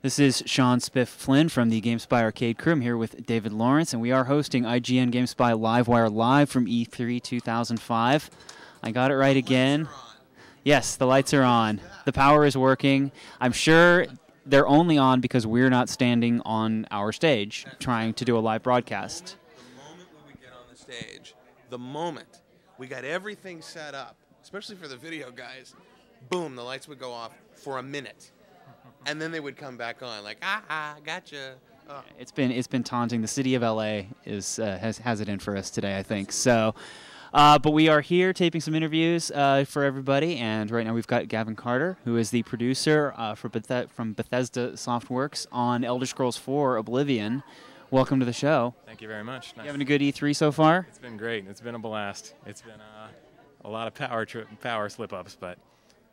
This is Sean Spiff Flynn from the GameSpy Arcade crew. I'm here with David Lawrence, and we are hosting IGN GameSpy Livewire live from E3 2005. I got it right again. Yes, the lights are on. The power is working. I'm sure they're only on because we're not standing on our stage trying to do a live broadcast. The moment we would get on the stage, the moment we got everything set up, especially for the video guys, boom, the lights would go off for a minute. And then they would come back on, like, gotcha. Oh. It's been taunting. The city of LA has it in for us today, I think. So, but we are here taping some interviews for everybody, and right now we've got Gavin Carter, who is the producer from Bethesda Softworks on Elder Scrolls 4: Oblivion. Welcome to the show. Thank you very much. You having a good E3 so far? It's been great. It's been a blast. It's been a lot of power slip-ups, but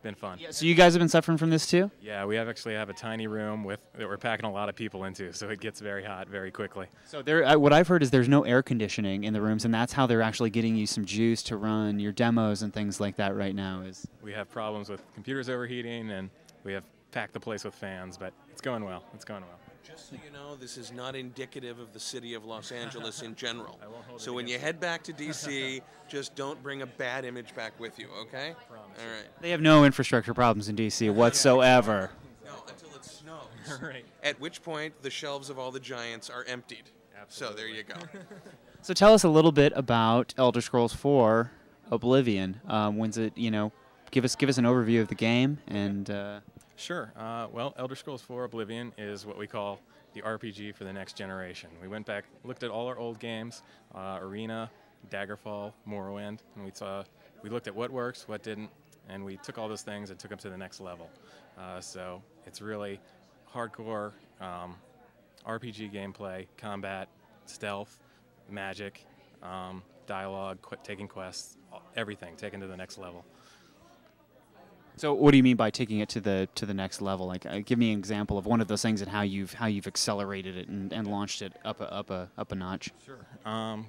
been fun. Yeah, so you guys have been suffering from this too? Yeah, we actually have a tiny room that we're packing a lot of people into, so it gets very hot very quickly. So what I've heard is there's no air conditioning in the rooms, and that's how they're actually getting you some juice to run your demos and things like that right now. We have problems with computers overheating, and we have packed the place with fans, but it's going well. It's going well. Just so you know, this is not indicative of the city of Los Angeles in general. I won't hold so it when you against head back to D.C., just don't bring a bad image back with you, okay? Promise. All right. They have no infrastructure problems in D.C. whatsoever. No, until it snows. Right. At which point, the shelves of all the giants are emptied. Absolutely. So there you go. So tell us a little bit about Elder Scrolls 4: Oblivion. When's it? Give us an overview of the game and. Sure. Well, Elder Scrolls 4: Oblivion is what we call the RPG for the next generation. We went back, looked at all our old games, Arena, Daggerfall, Morrowind, and we looked at what works, what didn't, and we took all those things and took them to the next level. So it's really hardcore RPG gameplay, combat, stealth, magic, dialogue, taking quests, everything taken to the next level. So what do you mean by taking it to the next level? Like, give me an example of one of those things and how you've accelerated it and launched it up a notch. Sure.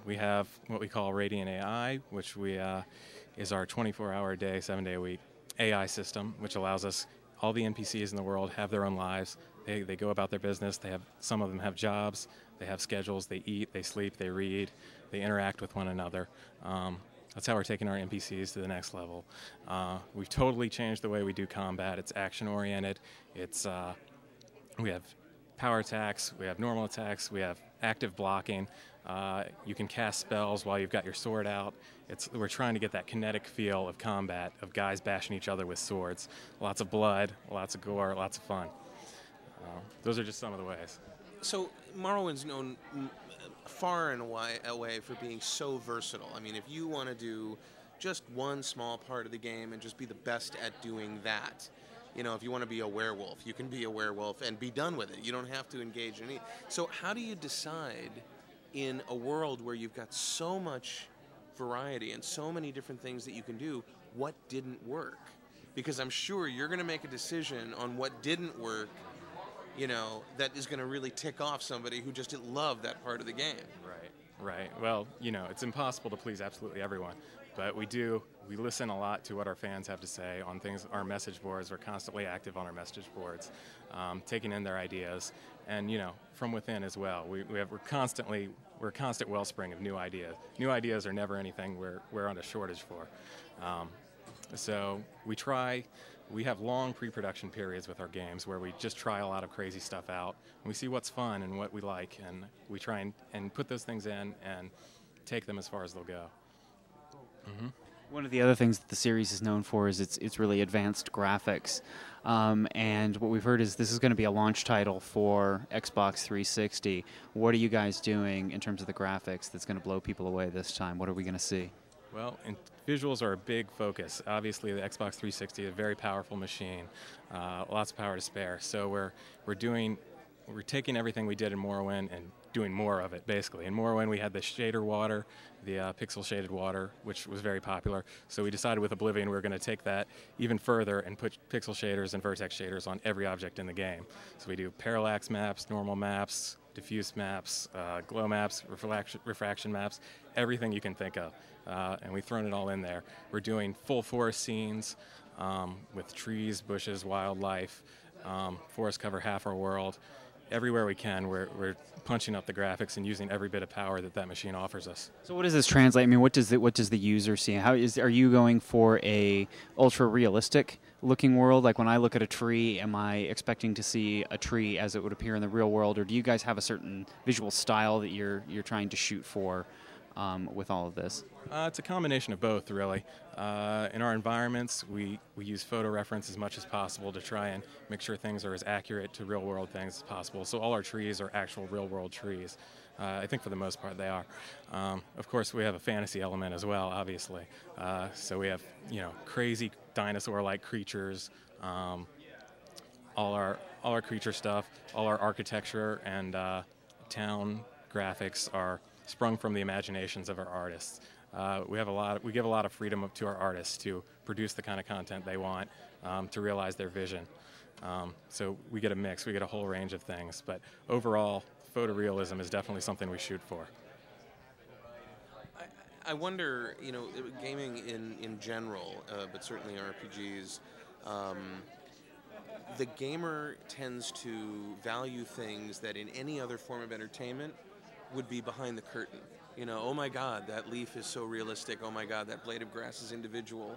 We have what we call Radiant AI, which is our 24-hour-a-day, 7-day-a-week AI system, which allows us, all the NPCs in the world have their own lives. They go about their business. Some of them have jobs. They have schedules. They eat. They sleep. They read. They interact with one another. That's how we're taking our NPCs to the next level. We've totally changed the way we do combat. It's action-oriented. We have power attacks. We have normal attacks. We have active blocking. You can cast spells while you've got your sword out. We're trying to get that kinetic feel of combat, of guys bashing each other with swords. Lots of blood, lots of gore, lots of fun. Those are just some of the ways. So Morrowind's known far and away for being so versatile. I mean, if you want to do just one small part of the game and just be the best at doing that, if you want to be a werewolf, you can be a werewolf and be done with it. You don't have to engage in it. So how do you decide in a world where you've got so much variety and so many different things that you can do, what didn't work? Because I'm sure you're going to make a decision on what didn't work, that is going to really tick off somebody who just didn't love that part of the game. Right. Well, it's impossible to please absolutely everyone, but we listen a lot to what our fans have to say on things, our message boards. We're constantly active on our message boards, taking in their ideas, and, from within as well. We're a constant wellspring of new ideas. New ideas are never anything we're on a shortage for. So we have long pre-production periods with our games where we just try a lot of crazy stuff out, and we see what's fun and what we like, and we try and put those things in and take them as far as they'll go. Mm-hmm. One of the other things that the series is known for is its really advanced graphics, and what we've heard is this is going to be a launch title for Xbox 360. What are you guys doing in terms of the graphics that's going to blow people away this time? What are we going to see? Well, visuals are a big focus. Obviously, the Xbox 360 is a very powerful machine, lots of power to spare. So we're taking everything we did in Morrowind and doing more of it, basically. In Morrowind, we had the shader water, the pixel shaded water, which was very popular. So we decided with Oblivion we were going to take that even further and put pixel shaders and vertex shaders on every object in the game. So we do parallax maps, normal maps, diffuse maps, glow maps, refraction maps, everything you can think of. And we've thrown it all in there. We're doing full forest scenes with trees, bushes, wildlife, forests cover half our world. Everywhere we can, we're punching up the graphics and using every bit of power that machine offers us. So what does this translate? I mean, what does the user see? Are you going for a ultra realistic looking world? Like when I look at a tree, am I expecting to see a tree as it would appear in the real world, or do you guys have a certain visual style that you're trying to shoot for with all of this? It's a combination of both, really. In our environments, we use photo reference as much as possible to try and make sure things are as accurate to real-world things as possible. So all our trees are actual real-world trees. I think for the most part they are. Of course, we have a fantasy element as well, obviously. So we have, crazy dinosaur-like creatures. All our creature stuff, all our architecture and town graphics are sprung from the imaginations of our artists. We give a lot of freedom to our artists to produce the kind of content they want, to realize their vision. So we get a mix, we get a whole range of things, but overall, photorealism is definitely something we shoot for. I wonder, gaming in general, but certainly RPGs, the gamer tends to value things that in any other form of entertainment would be behind the curtain. Oh my God, that leaf is so realistic. Oh my God, that blade of grass is individual.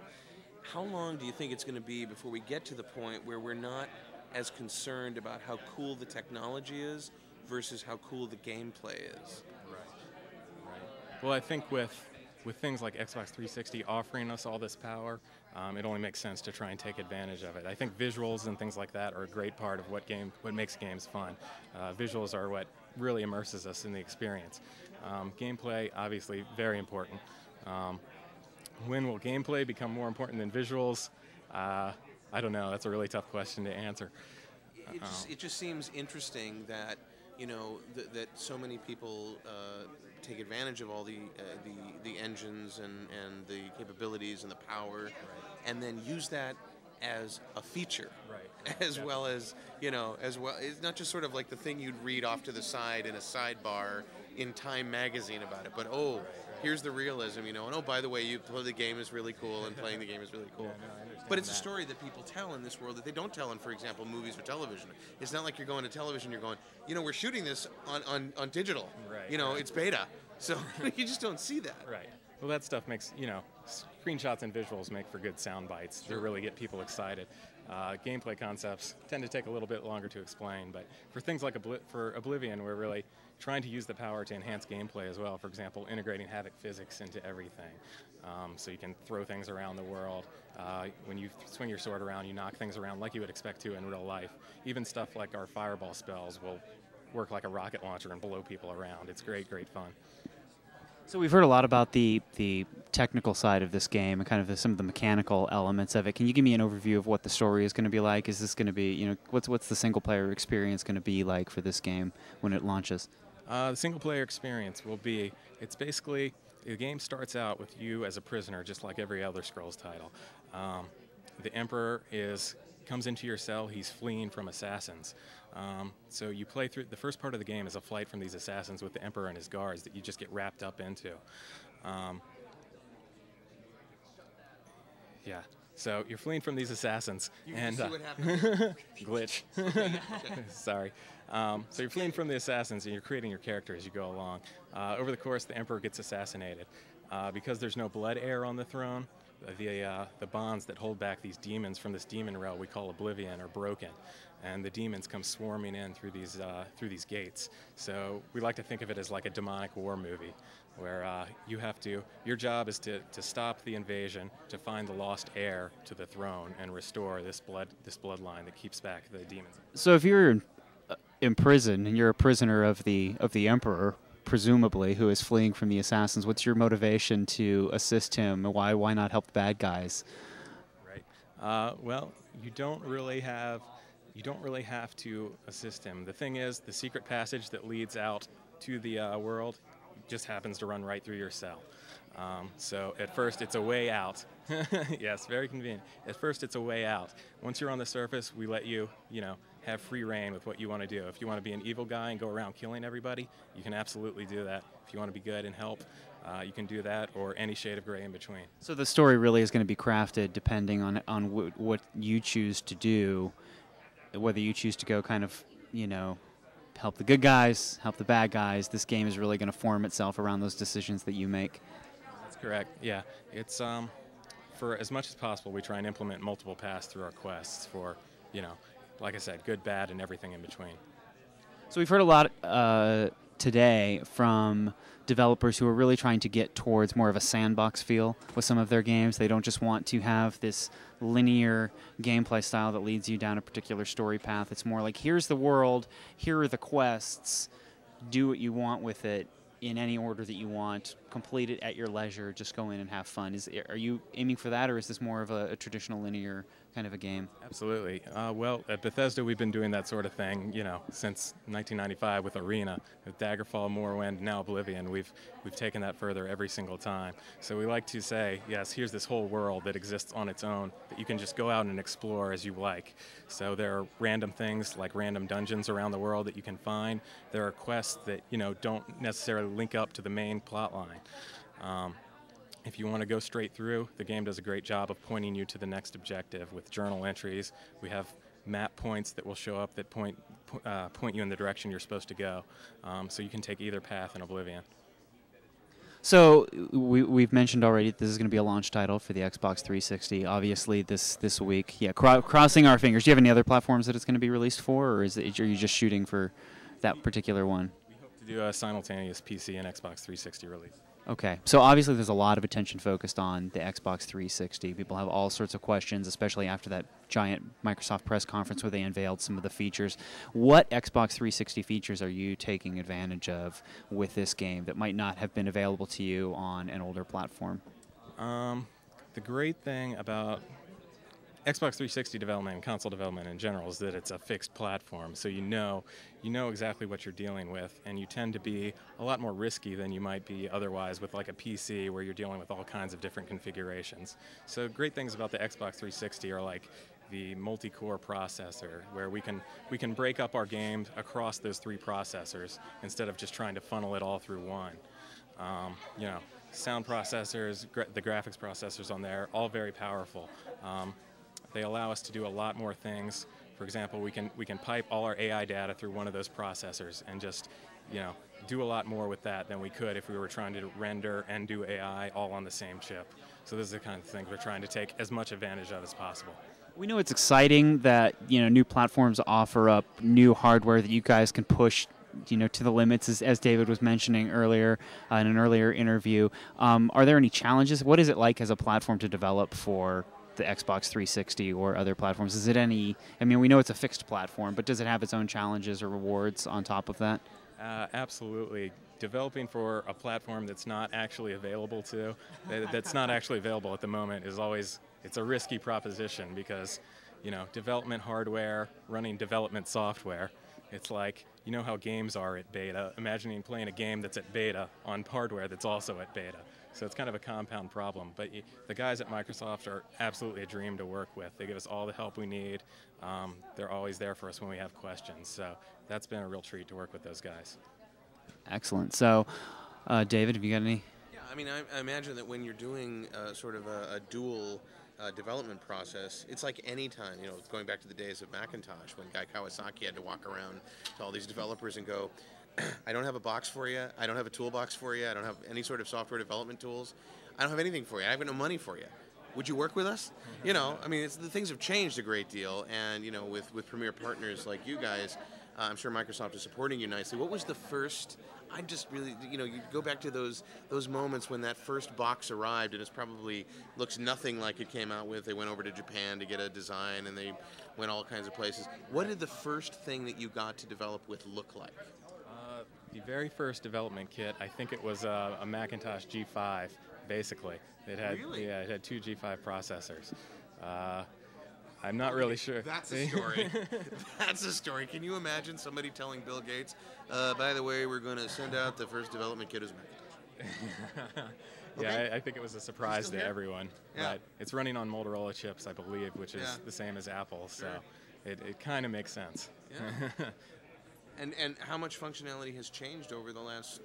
How long do you think it's going to be before we get to the point where we're not as concerned about how cool the technology is versus how cool the gameplay is? Right. Well, I think with things like Xbox 360 offering us all this power, it only makes sense to try and take advantage of it. I think visuals and things like that are a great part of what makes games fun. Visuals are what really immerses us in the experience. Gameplay, obviously, very important. When will gameplay become more important than visuals? I don't know. That's a really tough question to answer. It just seems interesting that that so many people take advantage of all the engines and the capabilities and the power, and then use that as a feature, as well as it's not just sort of like the thing you'd read off to the side in a sidebar in Time magazine about it, but here's the realism, and oh, by the way, you play the game is really cool and playing the game is really cool. But it's a story that people tell in this world that they don't tell in, for example, movies or television. It's not like you're going to television, you're going, we're shooting this on digital. It's beta. So you just don't see that. Right. Well, that stuff makes, screenshots and visuals make for good sound bites to really get people excited. Gameplay concepts tend to take a little bit longer to explain, but for things like for Oblivion, we're really trying to use the power to enhance gameplay as well. For example, integrating Havoc physics into everything. So you can throw things around the world. When you swing your sword around, you knock things around like you would expect to in real life. Even stuff like our fireball spells will work like a rocket launcher and blow people around. It's great, great fun. So we've heard a lot about the technical side of this game and kind of some of the mechanical elements of it. Can you give me an overview of what the story is going to be like? Is this going to be, what's the single player experience going to be like for this game when it launches? The single player experience will be, it's basically, the game starts out with you as a prisoner, just like every Elder Scrolls title. The Emperor comes into your cell, he's fleeing from assassins. So you play through, the first part of the game is a flight from these assassins with the Emperor and his guards that you just get wrapped up into. Yeah, so you're fleeing from these assassins. You can see what happened. Glitch. Sorry. So you're fleeing from the assassins and you're creating your character as you go along. Over the course, the Emperor gets assassinated. Because there's no blood heir on the throne, the bonds that hold back these demons from this demon realm we call Oblivion are broken, and the demons come swarming in through these gates. So we like to think of it as like a demonic war movie, where your job is to stop the invasion, to find the lost heir to the throne, and restore this bloodline that keeps back the demons. So if you're in prison and you're a prisoner of the Emperor, presumably, who is fleeing from the assassins, what's your motivation to assist him? Why not help the bad guys? Right. Well, you don't really have to assist him. The thing is, the secret passage that leads out to the world just happens to run right through your cell. So at first, it's a way out. Yes, very convenient. At first, it's a way out. Once you're on the surface, we let you, have free reign with what you want to do. If you want to be an evil guy and go around killing everybody, you can absolutely do that. If you want to be good and help, you can do that, or any shade of gray in between. So the story really is going to be crafted depending on what you choose to do whether you choose to go kind of, help the good guys, help the bad guys, this game is really going to form itself around those decisions that you make. That's correct. Yeah, it's for as much as possible, we try and implement multiple paths through our quests for, like I said, good, bad, and everything in between. So we've heard a lot today from developers who are really trying to get towards more of a sandbox feel with some of their games. They don't just want to have this linear gameplay style that leads you down a particular story path. It's more like, here's the world, here are the quests, do what you want with it in any order that you want, complete it at your leisure, just go in and have fun. Are you aiming for that, or is this more of a traditional linear kind of a game? Absolutely. Well, at Bethesda, we've been doing that sort of thing, since 1995 with Arena, with Daggerfall, Morrowind, now Oblivion. We've taken that further every single time. So we like to say, yes, here's this whole world that exists on its own that you can just go out and explore as you like. So there are random things like random dungeons around the world that you can find. There are quests that, don't necessarily link up to the main plot line. If you want to go straight through, the game does a great job of pointing you to the next objective with journal entries. We have map points that will show up that point you in the direction you're supposed to go. So you can take either path in Oblivion. So we've mentioned already this is going to be a launch title for the Xbox 360, obviously this week. Yeah, crossing our fingers. Do you have any other platforms that it's going to be released for, or are you just shooting for that particular one? We hope to do a simultaneous PC and Xbox 360 release. Okay, so obviously there's a lot of attention focused on the Xbox 360. People have all sorts of questions, especially after that giant Microsoft press conference where they unveiled some of the features. What Xbox 360 features are you taking advantage of with this game that might not have been available to you on an older platform? The great thing about Xbox 360 development and console development in general is that it's a fixed platform, so you know exactly what you're dealing with, and you tend to be a lot more risky than you might be otherwise with like a PC where you're dealing with all kinds of different configurations. So great things about the Xbox 360 are like the multi-core processor, where we can break up our game across those three processors instead of just trying to funnel it all through one. Sound processors, the graphics processors on there, all very powerful. They allow us to do a lot more things. For example, we can pipe all our AI data through one of those processors and just, do a lot more with that than we could if we were trying to render and do AI all on the same chip. So this is the kind of thing we're trying to take as much advantage of as possible. We know it's exciting that new platforms offer up new hardware that you guys can push to the limits, as David was mentioning earlier in an earlier interview. Are there any challenges? What is it like as a platform to develop for the Xbox 360 or other platforms? Is it we know it's a fixed platform, but does it have its own challenges or rewards on top of that? Absolutely. Developing for a platform that's not actually available that's not actually available at the moment it's a risky proposition because, development hardware running development software, it's like, how games are at beta. Imagining playing a game that's at beta on hardware that's also at beta. So it's kind of a compound problem. But the guys at Microsoft are absolutely a dream to work with. They give us all the help we need. They're always there for us when we have questions. So that's been a real treat to work with those guys. Excellent. So, David, have you got any? Yeah, I imagine that when you're doing sort of a dual development process, it's like any time, going back to the days of Macintosh when Guy Kawasaki had to walk around to all these developers and go, I don't have a box for you, I don't have a toolbox for you, I don't have any sort of software development tools, I don't have anything for you, I have no money for you. Would you work with us? The things have changed a great deal, and with premier partners like you guys, I'm sure Microsoft is supporting you nicely. What was the first? I just really, you go back to those moments when that first box arrived, and it probably looks nothing like it came out with. They went over to Japan to get a design, and they went all kinds of places. What did the first thing that you got to develop with look like? The very first development kit, I think it was a Macintosh G5, basically. Really? Yeah, it had two G5 processors. I'm not really sure. That's a story. That's a story. Can you imagine somebody telling Bill Gates, by the way, we're going to send out the first development kit as Macintosh? Yeah, I think it was a surprise to everyone. Yeah. But it's running on Motorola chips, I believe, which is the same as Apple, so it kind of makes sense. Yeah. And how much functionality has changed over the last,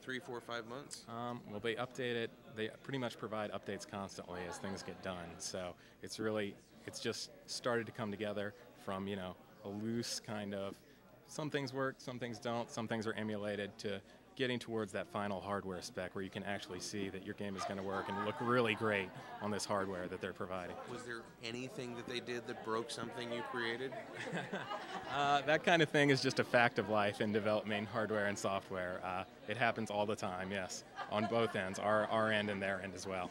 3, 4, 5 months? Well, they update it. They pretty much provide updates constantly as things get done. So it's really it's just started to come together from, you know, a loose kind of, some things work, some things don't, some things are emulated, to getting towards that final hardware spec where you can actually see that your game is going to work and look really great on this hardware that they're providing. Was there anything that they did that broke something you created? That kind of thing is just a fact of life in developing hardware and software. It happens all the time, yes, on both ends, our end and their end as well.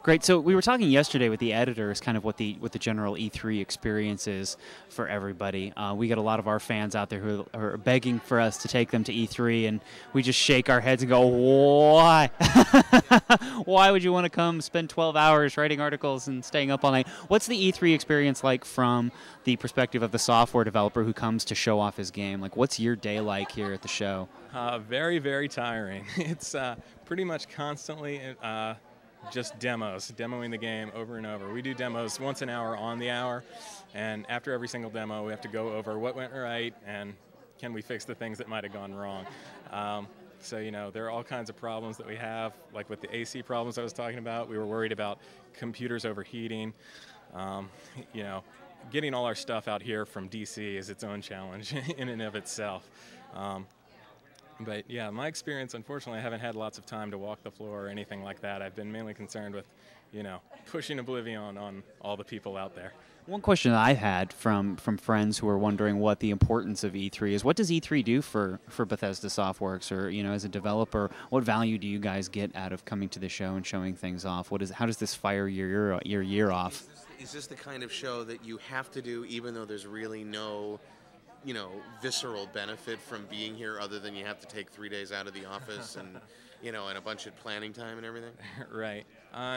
Great. So we were talking yesterday with the editors, kind of what the general E3 experience is for everybody. We got a lot of our fans out there who are begging for us to take them to E3, and we just shake our heads and go, "Why? Why would you want to come spend 12 hours writing articles and staying up all night?" What's the E3 experience like from the perspective of the software developer who comes to show off his game? Like, what's your day like here at the show? Very, very tiring. It's pretty much constantly just demoing the game over and over. We do demos once an hour on the hour, and after every single demo we have to go over what went right and can we fix the things that might have gone wrong. So, you know, there are all kinds of problems that we have, like with the AC problems I was talking about. We were worried about computers overheating. You know, getting all our stuff out here from DC is its own challenge in and of itself. But yeah, my experience, unfortunately, I haven't had lots of time to walk the floor or anything like that. I've been mainly concerned with, you know, pushing Oblivion on all the people out there. One question that I've had from friends who are wondering what the importance of E3 is, what does E3 do for Bethesda Softworks, or, you know, as a developer, what value do you guys get out of coming to the show and showing things off? How does this fire your year off? Is this the kind of show that you have to do even though there's really no, you know, visceral benefit from being here other than you have to take 3 days out of the office and, you know, and a bunch of planning time and everything? Right.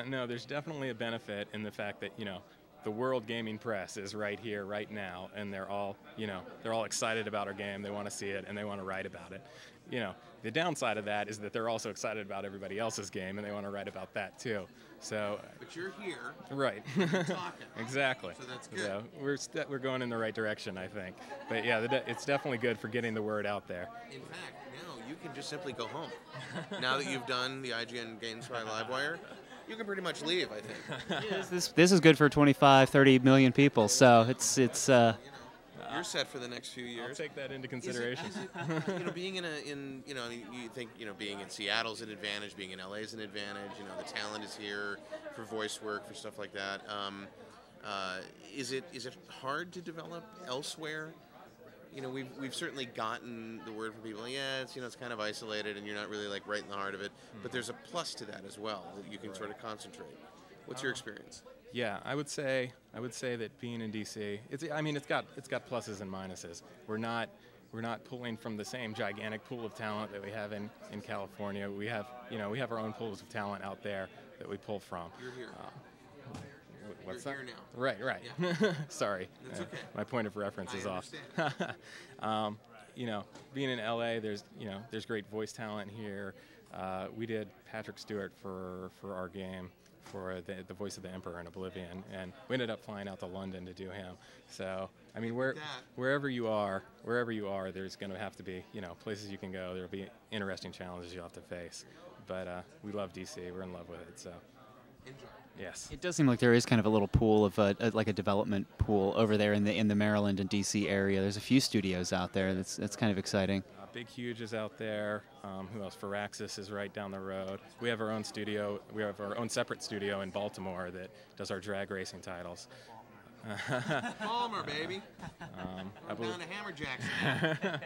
No, there's definitely a benefit in the fact that, you know, the world gaming press is right here, right now, and they're all, you know, they're all excited about our game. They want to see it and they want to write about it. You know, the downside of that is that they're also excited about everybody else's game and they want to write about that too. So, but you're here, right? You're talking. Exactly. So that's good. So we're going in the right direction, I think. But yeah, it's definitely good for getting the word out there. In fact, now you can just simply go home. Now that you've done the IGN GameSpy Livewire, you can pretty much leave, I think. Yeah, this is good for 25, 30 million people. So it's. You're set for the next few years. I'll take that into consideration. You know, being you know, I mean, you think, you know, being in Seattle's an advantage, being in LA's an advantage. You know, the talent is here for voice work, for stuff like that. Is it hard to develop elsewhere? You know, we've certainly gotten the word from people. Yeah, it's, you know, it's kind of isolated, and you're not really like right in the heart of it. But there's a plus to that as well, that you can sort of concentrate. What's your experience? Yeah, I would say that being in DC, it's got pluses and minuses. We're not pulling from the same gigantic pool of talent that we have in California. We have our own pools of talent out there that we pull from. You're here. What's You're that? here now. Right. Yeah. Sorry. That's okay. My point of reference is off. You know, being in LA, there's great voice talent here. We did Patrick Stewart for our game, for the voice of the Emperor in Oblivion, and we ended up flying out to London to do him. So, I mean, wherever you are, there's going to have to be, you know, places you can go. There'll be interesting challenges you'll have to face. But we love DC. We're in love with it. So, enjoy. Yes. It does seem like there is kind of a little pool of like a development pool over there in the Maryland and DC area. There's a few studios out there. That's kind of exciting. Big Huge is out there. Who else? Firaxis is right down the road. We have our own studio. We have our own separate studio in Baltimore that does our drag racing titles. Palmer, baby. I believe, down to Hammer Jackson. Yeah.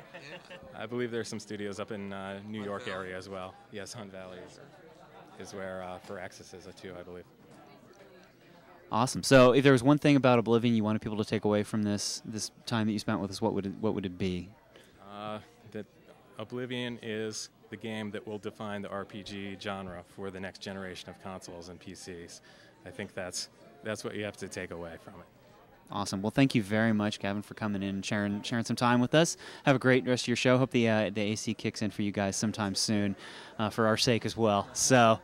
I believe there's some studios up in New York Valley. area as well. Yes, Hunt Valley is where Firaxis is too, I believe. Awesome. So, if there was one thing about Oblivion you wanted people to take away from this time that you spent with us, what would it be? That Oblivion is the game that will define the RPG genre for the next generation of consoles and PCs. I think that's what you have to take away from it. Awesome. Well, thank you very much, Gavin, for coming in and sharing some time with us. Have a great rest of your show. Hope the AC kicks in for you guys sometime soon, for our sake as well. So,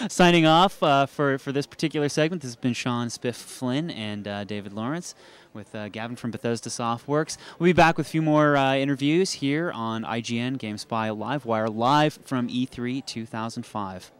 signing off for this particular segment, this has been Sean Spiff Flynn and David Lawrence with Gavin from Bethesda Softworks. We'll be back with a few more interviews here on IGN GameSpy Livewire, live from E3 2005.